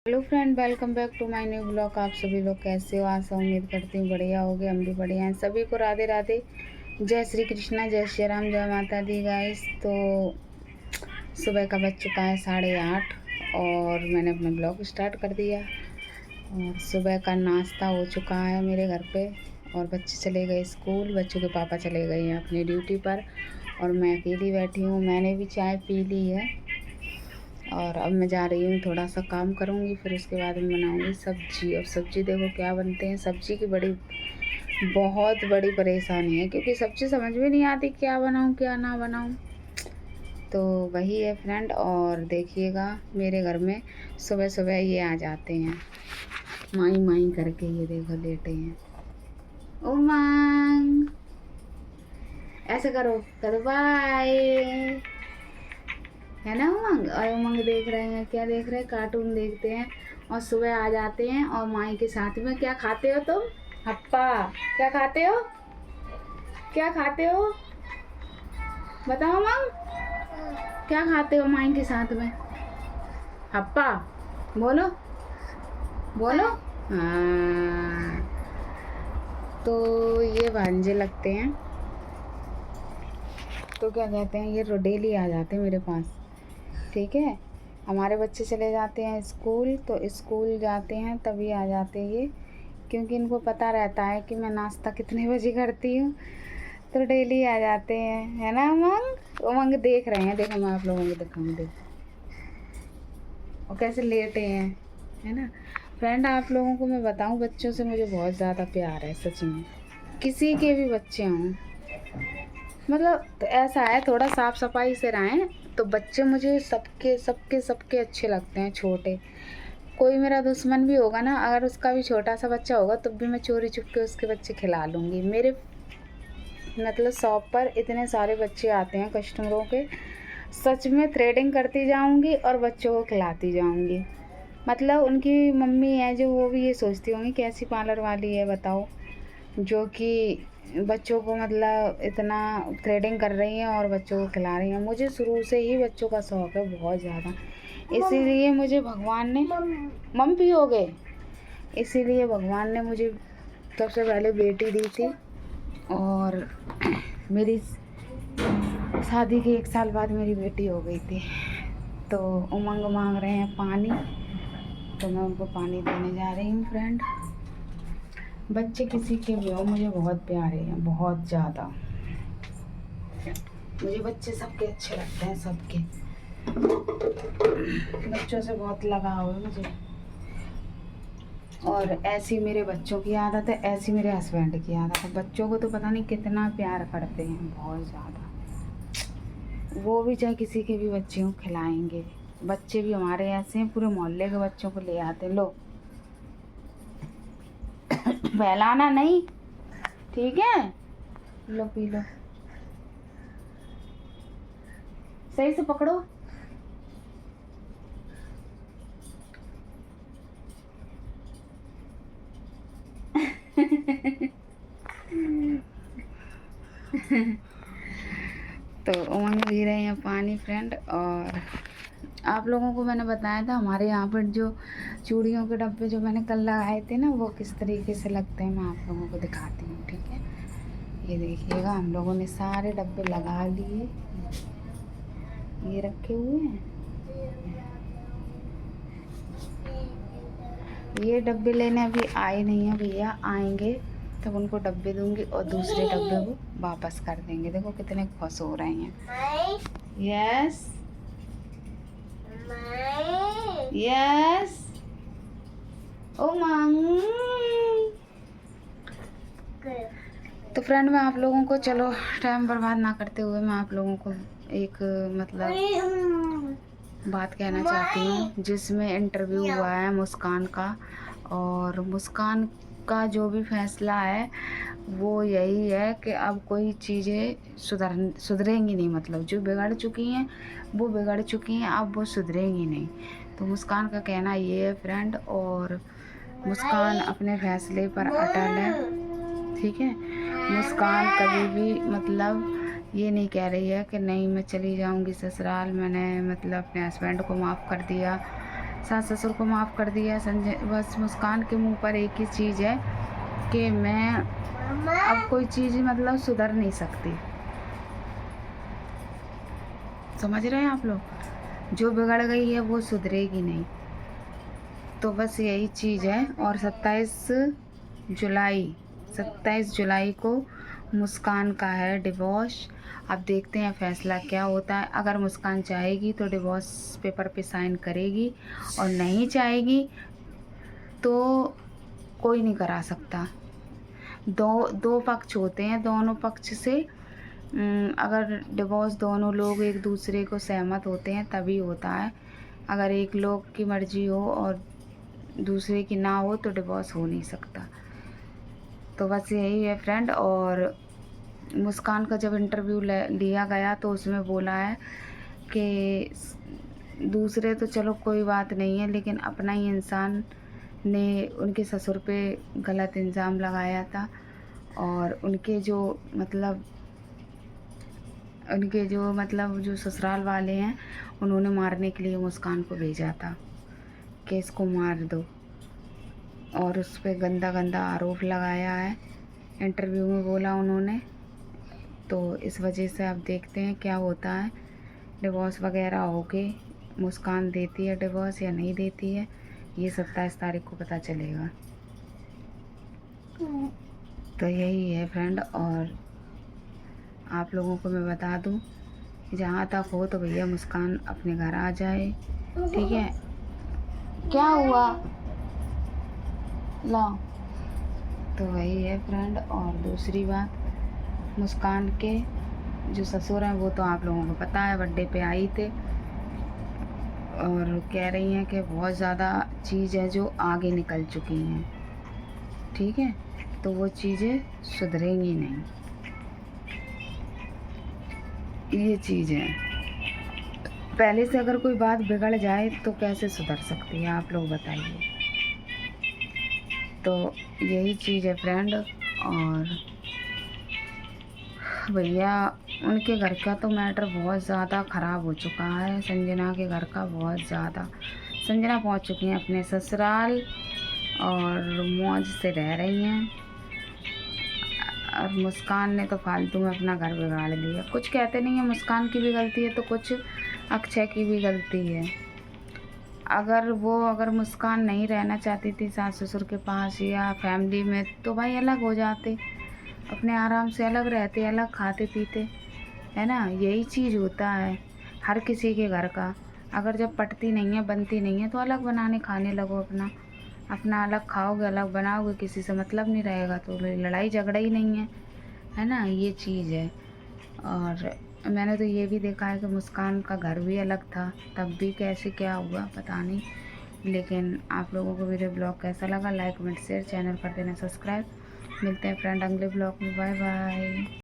Hello friend, welcome back to my new blog. आप सभी लोग कैसे हो? आशा उम्मीद करती हूँ बढ़िया होगे। हम भी बढ़िया हैं। सभी को राधे राधे, जय श्री कृष्णा, जय श्री राम, जय माता दी गाइस। तो सुबह का बज चुका है 8:30 और मैंने अपना ब्लॉग स्टार्ट कर दिया। और सुबह का नाश्ता हो चुका है मेरे घर पे और बच्चे चले गए स्कूल। बच्चों के पापा चले गए हैं अपनी ड्यूटी पर और मैं अकेली बैठी हूँ। मैंने भी चाय पी ली है और अब मैं जा रही हूँ, थोड़ा सा काम करूँगी, फिर उसके बाद मैं बनाऊँगी सब्जी। और सब्जी देखो क्या बनते हैं। सब्जी की बहुत बड़ी परेशानी है क्योंकि सब्जी समझ में नहीं आती क्या बनाऊँ क्या ना बनाऊँ। तो वही है फ्रेंड। और देखिएगा मेरे घर में सुबह सुबह ये आ जाते हैं माई माई करके। ये देखो लेटे हैं। उमंग, ऐसे करो बाय, है ना उमंग। और उमंग देख रहे हैं, क्या देख रहे हैं? कार्टून देखते हैं। और सुबह आ जाते हैं और माई के साथ में क्या खाते हो तुम? हप्पा। क्या खाते हो? क्या खाते हो बताओ उमंग, क्या खाते हो माई के साथ में? हप्पा। बोलो बोलो। हाँ, तो ये भांजे लगते हैं। तो क्या कहते हैं, ये डेली आ जाते हैं मेरे पास। ठीक है, हमारे बच्चे चले जाते हैं स्कूल, तो स्कूल जाते हैं तभी आ जाते हैं ये, क्योंकि इनको पता रहता है कि मैं नाश्ता कितने बजे करती हूँ। तो डेली आ जाते हैं, है ना उमंग? उमंग देख रहे हैं, देखो मैं आप लोगों को दिखाऊँ, देखो और कैसे लेटे हैं, है ना फ्रेंड। आप लोगों को मैं बताऊँ, बच्चों से मुझे बहुत ज़्यादा प्यार है सच में। किसी के भी बच्चे हों, मतलब तो ऐसा है, थोड़ा साफ़ सफाई से रहें तो बच्चे मुझे सबके सबके सबके अच्छे लगते हैं। छोटे, कोई मेरा दुश्मन भी होगा ना, अगर उसका भी छोटा सा बच्चा होगा तब भी मैं चोरी चुप के उसके बच्चे खिला लूँगी। मेरे मतलब शॉप पर इतने सारे बच्चे आते हैं कस्टमरों के, सच में थ्रेडिंग करती जाऊँगी और बच्चों को खिलाती जाऊँगी। मतलब उनकी मम्मी है जो, वो भी ये सोचती होंगी कैसी पार्लर वाली है बताओ, जो कि बच्चों को मतलब इतना थ्रेडिंग कर रही हैं और बच्चों को खिला रही हैं। मुझे शुरू से ही बच्चों का शौक़ है बहुत ज़्यादा, इसीलिए मुझे भगवान ने मम भी हो गए, इसीलिए भगवान ने मुझे सबसे पहले बेटी दी थी। और मेरी शादी के 1 साल बाद मेरी बेटी हो गई थी। तो उमंग मांग रहे हैं पानी, तो मैं उनको पानी देने जा रही हूँ फ्रेंड। बच्चे किसी के भी हो, मुझे बहुत प्यारे हैं, बहुत ज़्यादा। मुझे बच्चे सबके अच्छे लगते हैं, सबके बच्चों से बहुत लगाव है मुझे। और ऐसी मेरे बच्चों की आदत है, ऐसी मेरे हस्बैंड की आदत है। बच्चों को तो पता नहीं कितना प्यार करते हैं, बहुत ज़्यादा। वो भी चाहे किसी के भी बच्चे हों खिलाएंगे। बच्चे भी हमारे ऐसे हैं, पूरे मोहल्ले के बच्चों को ले आते, लो बहलाना नहीं, ठीक है, लो पी लो, सही से पकड़ो। तो उमंग पी रहे हैं पानी फ्रेंड। और आप लोगों को मैंने बताया था हमारे यहाँ पर जो चूड़ियों के डब्बे जो मैंने कल लगाए थे ना, वो किस तरीके से लगते हैं, मैं आप लोगों को दिखाती हूँ। ठीक है, ये देखिएगा, हम लोगों ने सारे डब्बे लगा लिए, ये रखे हुए हैं। ये डब्बे लेने अभी आए नहीं हैं भैया, आएंगे तब उनको डब्बे दूंगी और दूसरे डब्बे वो वापस कर देंगे। देखो कितने खुश हो रहे हैं। यस यस उमंग। तो फ्रेंड, मैं आप लोगों को, चलो टाइम बर्बाद ना करते हुए, मैं आप लोगों को एक मतलब बात कहना चाहती हूँ, जिसमें इंटरव्यू हुआ है मुस्कान का। और मुस्कान का जो भी फैसला है वो यही है कि अब कोई चीज़ें सुधरेंगी नहीं, मतलब जो बिगड़ चुकी हैं वो बिगड़ चुकी हैं, अब वो सुधरेंगी नहीं। तो मुस्कान का कहना ये है फ्रेंड, और मुस्कान अपने फैसले पर अटल है। ठीक है, मुस्कान कभी भी मतलब ये नहीं कह रही है कि नहीं मैं चली जाऊंगी ससुराल, मैंने मतलब अपने हस्बैंड को माफ़ कर दिया। सास ससुर को माफ़ कर दिया। संजय बस मुस्कान के मुंह पर एक ही चीज़ है कि मैं अब कोई चीज़ मतलब सुधर नहीं सकती। समझ रहे हैं आप लोग, जो बिगड़ गई है वो सुधरेगी नहीं। तो बस यही चीज़ है। और 27 जुलाई को मुस्कान का है डिवोर्स। अब देखते हैं फैसला क्या होता है। अगर मुस्कान चाहेगी तो डिवोर्स पेपर पे साइन करेगी, और नहीं चाहेगी तो कोई नहीं करा सकता। दो पक्ष होते हैं, दोनों पक्ष से अगर डिवोर्स दोनों लोग एक दूसरे को सहमत होते हैं तभी होता है। अगर एक लोग की मर्ज़ी हो और दूसरे की ना हो तो डिवोर्स हो नहीं सकता। तो बस यही है फ्रेंड। और मुस्कान का जब इंटरव्यू लिया गया तो उसमें बोला है कि दूसरे तो चलो कोई बात नहीं है, लेकिन अपना ही इंसान ने उनके ससुर पे गलत इल्ज़ाम लगाया था, और उनके जो जो ससुराल वाले हैं उन्होंने मारने के लिए मुस्कान को भेजा था कि इसको मार दो, और उस पर गंदा गंदा आरोप लगाया है, इंटरव्यू में बोला उन्होंने। तो इस वजह से अब देखते हैं क्या होता है। डिवोर्स वगैरह होके मुस्कान देती है डिवोर्स या नहीं देती है, ये 27 तारीख को पता चलेगा। तो यही है फ्रेंड। और आप लोगों को मैं बता दूं, जहाँ तक हो तो भैया मुस्कान अपने घर आ जाए, ठीक है। क्या हुआ ला। तो वही है फ्रेंड। और दूसरी बात, मुस्कान के जो ससुर हैं वो तो आप लोगों को पता है, बर्थडे पे आई थे और कह रही हैं कि बहुत ज़्यादा चीज़ है जो आगे निकल चुकी हैं, ठीक है। तो वो चीज़ें सुधरेंगी नहीं, ये चीज़ है। पहले से अगर कोई बात बिगड़ जाए तो कैसे सुधर सकती है, आप लोग बताइए। तो यही चीज़ है फ्रेंड। और भैया उनके घर का तो मैटर बहुत ज़्यादा ख़राब हो चुका है, संजना के घर का बहुत ज़्यादा। संजना पहुंच चुकी हैं अपने ससुराल और मौज से रह रही हैं, और मुस्कान ने तो फालतू में अपना घर बिगाड़ लिया। कुछ कहते नहीं है, मुस्कान की भी गलती है तो कुछ अक्षय की भी गलती है। अगर मुस्कान नहीं रहना चाहती थी सास ससुर के पास या फैमिली में, तो भाई अलग हो जाते, अपने आराम से अलग रहते, अलग खाते पीते, है ना। यही चीज़ होता है हर किसी के घर का। अगर जब पटती नहीं है, बनती नहीं है, तो अलग बनाने खाने लगो, अपना अलग खाओगे, अलग बनाओगे, किसी से मतलब नहीं रहेगा, तो लड़ाई झगड़ा ही नहीं है ना। ये चीज़ है। और मैंने तो ये भी देखा है कि मुस्कान का घर भी अलग था, तब भी कैसे क्या हुआ पता नहीं। लेकिन आप लोगों को मेरे ब्लॉग कैसा लगा, लाइक कमेंट शेयर, चैनल कर देना सब्सक्राइब। मिलते हैं फ्रेंड अगले ब्लॉग में। Bye bye.